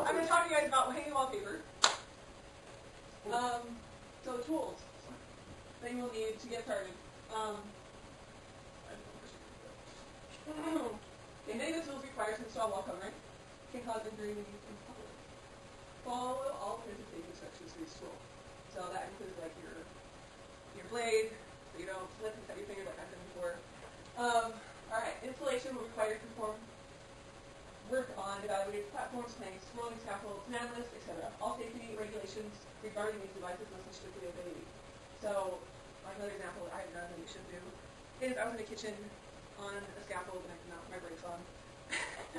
I'm going to talk to you guys about hanging wallpaper. So the tools that you will need to get started. Many of the tools required to install wall covering can cause injury when used in public. Follow all kinds of safety instructions for each tool. So that includes like your blade, so you don't slip and cut your finger like I've done before. Alright, installation will require you to perform work on evaluated platforms, planks, rolling scaffolds, man lists, etc. All safety regulations regarding these devices must be strictly obeyed. So, another example that I have done that you should do is I was in the kitchen on a scaffold and I did not put my brakes on.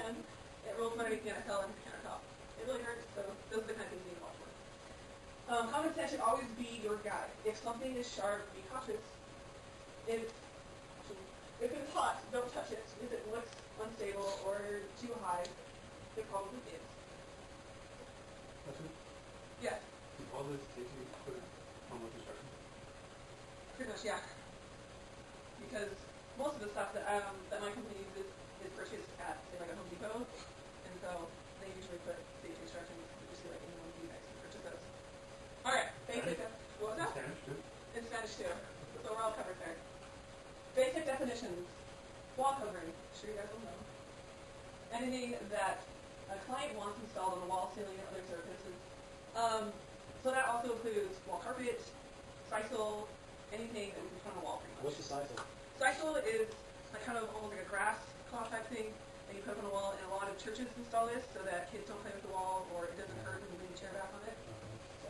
And it rolled underneath me and I fell into the countertop. It really hurt, so those are the kind of things you need to watch for. Common sense should always be your guide. If something is sharp, be cautious. If it's hot, don't touch it. If it looks unstable or too high, it probably is. That's it? Yeah. Is all this safety equipment come with instructions? Pretty much, yeah. Because most of the stuff that my company uses is purchased at, say, like a Home Depot, and so they usually put safety instructions. You see, like anyone who next to purchase those. All right, basic. What was that? In Spanish too? In Spanish too. So we're all covered there. Basic definitions. Wall covering. Sure you guys will know. Anything that a client wants installed on the wall, ceiling, or other surfaces. So that also includes wall carpet, sisal, anything that we can put on a wall. What's the sisal? Sisal is a kind of almost like a grass cloth type thing that you put up on a wall, and a lot of churches install this so that kids don't play with the wall or it doesn't hurt when you bring the chair back on it. So.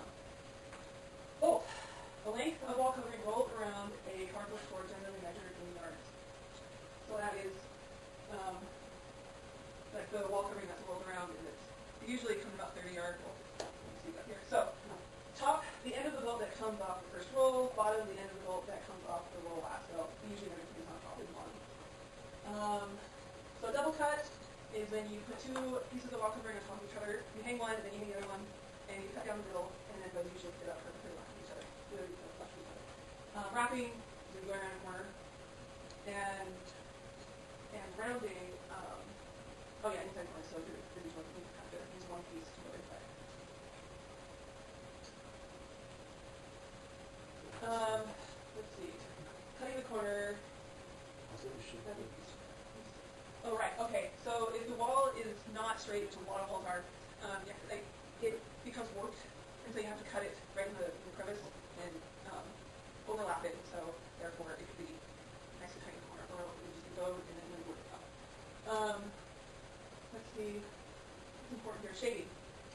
Oh, the length of wall covering rolled around a cardboard cord generally measured in yards. So that is like the wall covering that's rolled around, and it usually comes about 30 yards. Well, you see that here. So top, the end of the bolt that comes off the first roll, bottom, the end of the bolt that comes off the roll last. So usually everything is on top and bottom. So double cut is when you put two pieces of wall covering on top of each other. You hang one, then you hang the other one, and you cut down the middle, and then those usually fit up perfectly on each other. Wrapping is going around a corner, and rounding. Oh yeah, inside corner. So there's one piece to go inside. Let's see. Cutting the corner. Oh, right. Okay. So if the wall is not straight, which a lot of walls are, it becomes warped, and so you have to cut it right in the crevice and overlap it. So therefore, it could be nice to tighten the corner, or it just go and then work it out. Let's see. What's important here? Shading.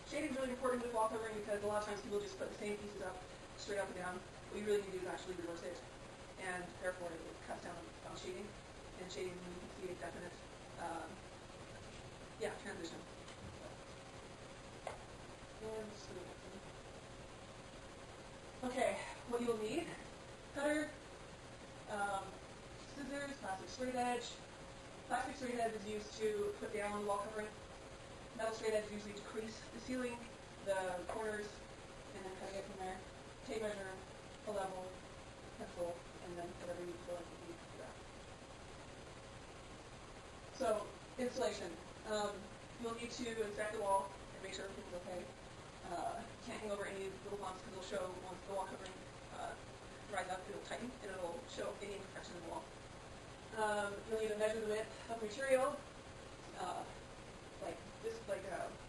Shading is really important with wall covering because a lot of times people just put the same pieces up straight up and down. What you really need to do is actually reverse it, and therefore it cuts down on shading. And shading, you can see a definite, transition. Okay, what you'll need: cutter, scissors, plastic straight edge. Plastic straight edge is used to put down the wall covering. Metal straight edge is usually to crease the ceiling, the corners, and then cutting it from there. Tape measure, a level, pencil, and then whatever you feel like you need to do that. So, installation. You'll need to inspect the wall and make sure everything's okay. Can't hang over any little bumps because it'll show once the wall covering dries up, it'll tighten and it'll show any imperfection in the wall. You'll need to measure the width of material,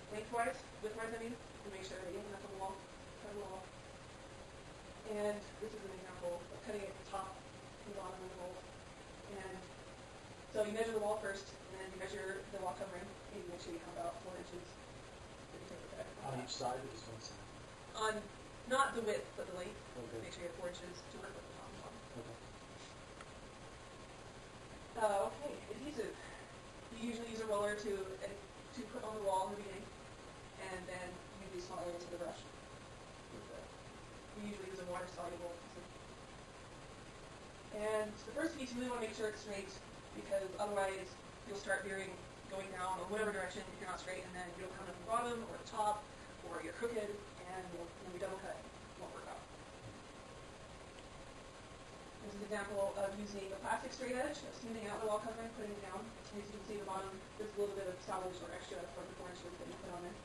lengthwise, widthwise I mean, to make sure that you have enough on the wall, cut the wall. And this is an example of cutting at the top and bottom of the bolt. And so you measure the wall first, and then you measure the wall covering, and you make sure you have about 4 inches. On each side or just one side? On, not the width, but the length. Okay. Make sure you have 4 inches to work with the top and bottom. Okay. Okay, adhesive. You usually use a roller to put on the wall in the beginning, and then you use small areas with a brush. You usually use a water-soluble adhesive. And the first piece, you really want to make sure it's straight, because otherwise you'll start veering, going down or whatever direction if you're not straight, and then you'll come in from the bottom or the top, or you're crooked, and you'll be double cut. It won't work out. This is an example of using a plastic straight edge, smoothing out the wall covering, putting it down. And as you can see at the bottom, there's a little bit of salvage or extra from the 4 inches that you put on there.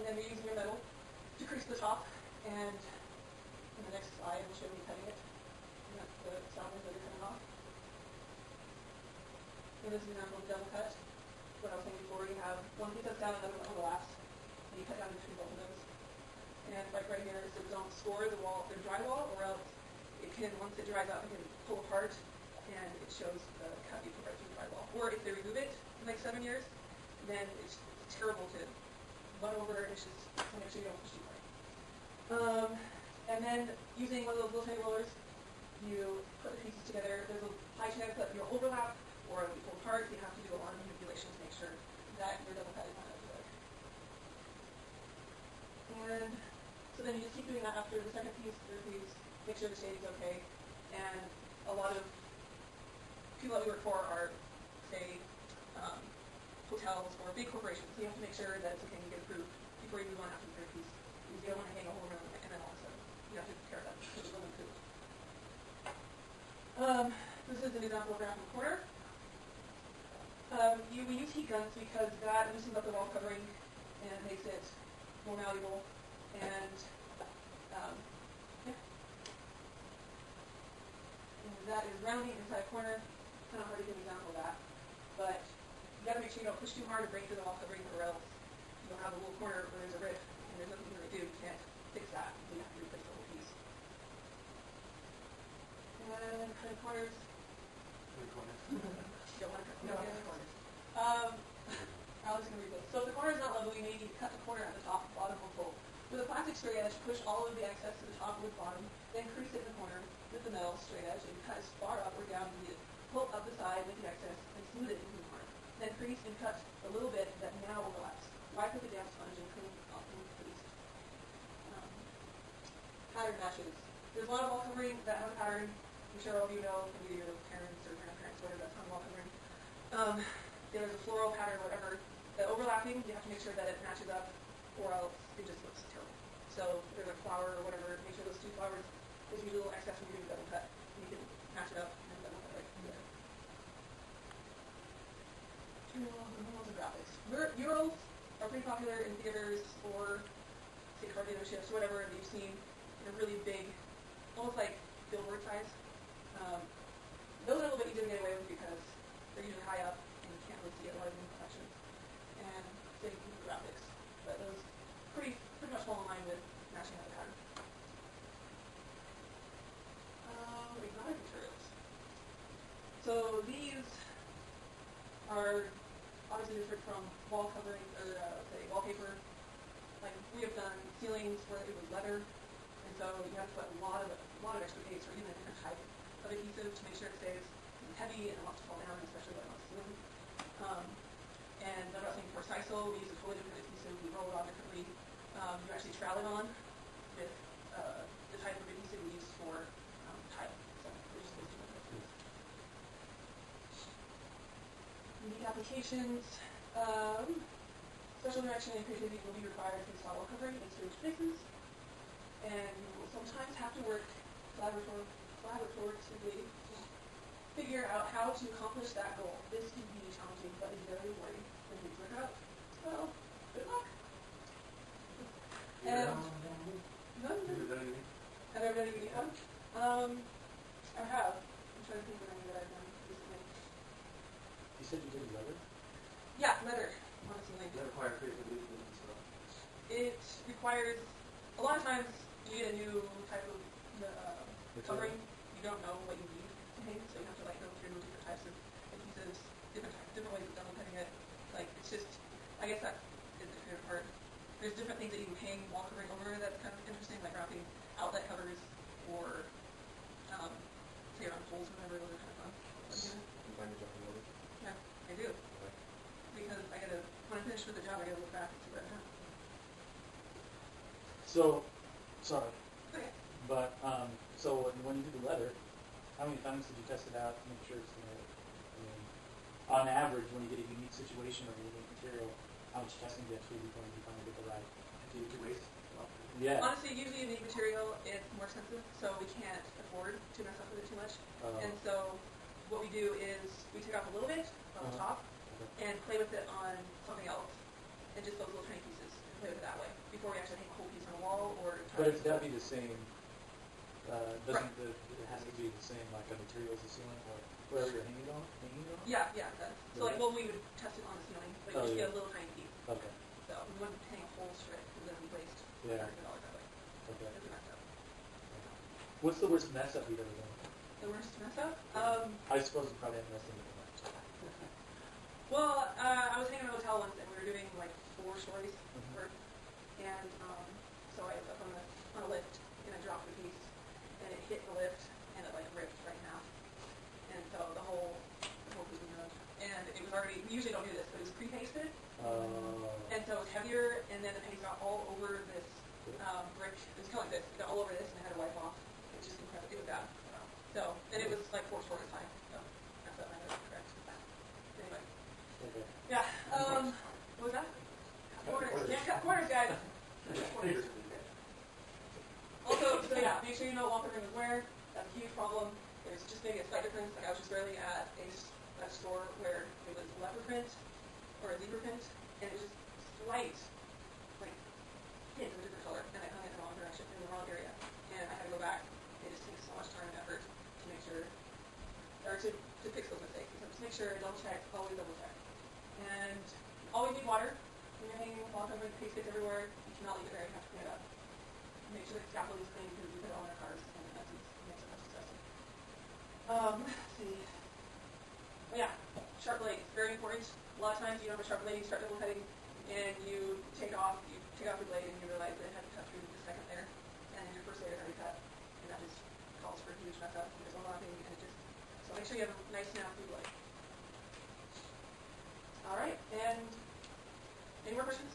then we're using your metal to crease the top, and in the next slide we'll show you cutting it. And that's the salvage that you're cutting off. And this is an example of double cut. What I was saying before, you have one piece that's down and another one overlaps, and you cut down between both of those. And right here, so don't score the wall, the drywall, or else it can, once it dries out, it can pull apart, and it shows the cut you put right through the drywall. Or if they remove it in like 7 years, then it's terrible to run over, and it's just to make sure you don't push too hard. And then using one of those little tiny rollers, you put the pieces together. There's a high chance that you'll overlap or it'll be pulled apart. You have to do a lot of manipulation to make sure that your double cut is not over there. And so then you just keep doing that after the second piece, third piece, make sure the shading's okay. And a lot of people that we work for are, say, hotels or big corporations. So you have to make sure that it's okay to get approved before you move on after the third piece. You don't want to hang a whole room and then all of a sudden you have to take care of that because it wasn't approved. This is an example of wrapping corner. We use heat guns because that loosens up the wall covering and makes it more malleable. And and that is rounding inside a corner. Kind of hard to give an example of that, but you got to make sure you don't push too hard to break through the wall covering, or else you'll have a little corner where there's a rip and there's nothing you can do. You can't fix that. So you have to replace the whole piece. And cutting corners. Three corners. You don't want to cut corners. Alex is going to read this. So if the corner is not level, you may need to cut the corner at the top, bottom, or pole. With a plastic straight edge, push all of the excess to the top or the bottom, then crease it in the corner with the metal straight edge and cut as far up or down as needed. Pull up the side with the excess and smooth it into the corner. Then crease and cut a little bit that now overlaps. Wipe with a damp sponge and clean off the crease. Pattern matches. There's a lot of wall covering that have a pattern. I'm sure all of you know from either your parents or grandparents, whatever, that's on wall covering. There's a floral pattern, whatever. The overlapping, you have to make sure that it matches up, or else it just looks terrible. So if there's a flower or whatever, make sure those two flowers, there's usually a little excess when you're doing double cut. And you can match it up and double cut right there. Journals and graphics. Murals are pretty popular in theaters or, say, car dealerships, whatever that you've seen. They're really big, almost like billboard size. Those are a little bit easier to get away with because they're usually high up and you can't really see a lot of imperfections. And same with graphics, but those pretty much fall in line with matching up the pattern. Exotic materials. So these are obviously different from wall covering or say wallpaper. Like we have done ceilings where it was leather, and so you have to put a lot of extra paste or even a different type of adhesive to make sure it stays heavy and it wants to fall down, especially when it wants to ceiling. And I was saying for sisal, we use a totally different adhesive. We roll it on differently. You actually trowel it on with the type of adhesive we use for tile. So we're just those two different. Unique applications. Special direction and creativity will be required to install wall covering in strange places, and you will sometimes have to work collaboratively to figure out how to accomplish that goal. This can be challenging, but is very rewarding when things work out. Well, good luck. And have I ever done any video? I have. I'm trying to think of any that I've done recently. You said you did leather? Yeah, leather. Honestly, Does that require creativity and stuff? it requires a lot of times you get a new type of covering. You don't know what you need to paint, so you have to like go through different types of adhesives, different ways of double cutting it. Like it's just, I guess that is the favorite part. There's different things that you can hang wall covering over that's kind of interesting, like wrapping outlet covers or say around poles or whatever. Those are kind of fun. You find yourself in order? Yeah, I do. Because I gotta, when I finish with the job, I gotta look back and see what I've done. So, sorry, Okay. but so when you do the leather, how many times did you test it out to make sure it's going to? I mean, on average, when you get a unique situation or a unique material, how much testing do you have to do before you finally get the right? Do you waste? Yeah. Honestly, usually unique material is more expensive, so we can't afford to mess up with it too much. And so what we do is we take off a little bit on the top and play with it on something else, and just those little tiny pieces and play with it that way. before we actually hang a whole piece on the wall or try But to. it's got to be the same, doesn't Right. it has to be the same, like a material as the ceiling, or wherever you're hanging on? Yeah, yeah. So like, well, we would test it on the ceiling, but it would just be a little tiny piece. Okay, So we wouldn't hang a whole strip because then we waste Yeah. $100 that way. okay. It'd be messed up. What's the worst mess up you've ever done? The worst mess up? I suppose you probably haven't messed anything much. Well, I was hanging in a hotel once and we were doing like 4 stories Mhm. work, and so I was up on a lift and I dropped a piece and it hit the lift and it like ripped right in half, and so the whole piece was ruined. And it was already, we usually don't do this, but it was pre-pasted, and so it was heavier, and then the paste got all over this brick. It was kind of like this. It got all over this and I had to wipe off. It just incredible. It was bad. So, and it was like 4 stories high. So that's that my notes correct. Anyway. Okay. Yeah. What was that? Corners. Yeah, cut corners, guys. Corners. Also, so yeah, make sure you know what walker ring is where. That's a huge problem. There's just maybe a slight difference. Like I was just barely at a store where it was leopard print or a zebra print, and it was just slight, like hint of a different color, and I hung it in the wrong direction, in the wrong area, and I had to go back. It just takes so much time and effort to make sure, or to fix those mistakes. So just make sure, double check, always double check. And always need water. When you're hanging with walker ring, paste gets everywhere. You cannot leave it there. You have to clean it up. Make sure the scaffold is clean because we put it on our cars and it makes it much disgusting. Let's see. Oh yeah, sharp blade, very important. A lot of times you don't have a sharp blade, you start double cutting, and you take off your blade and you realize that it had to cut through the second layer, and your first layer already cut, and that just calls for a huge mess up. There's overlapping, and it just, so make sure you have a nice snappy blade. Alright, and any more questions?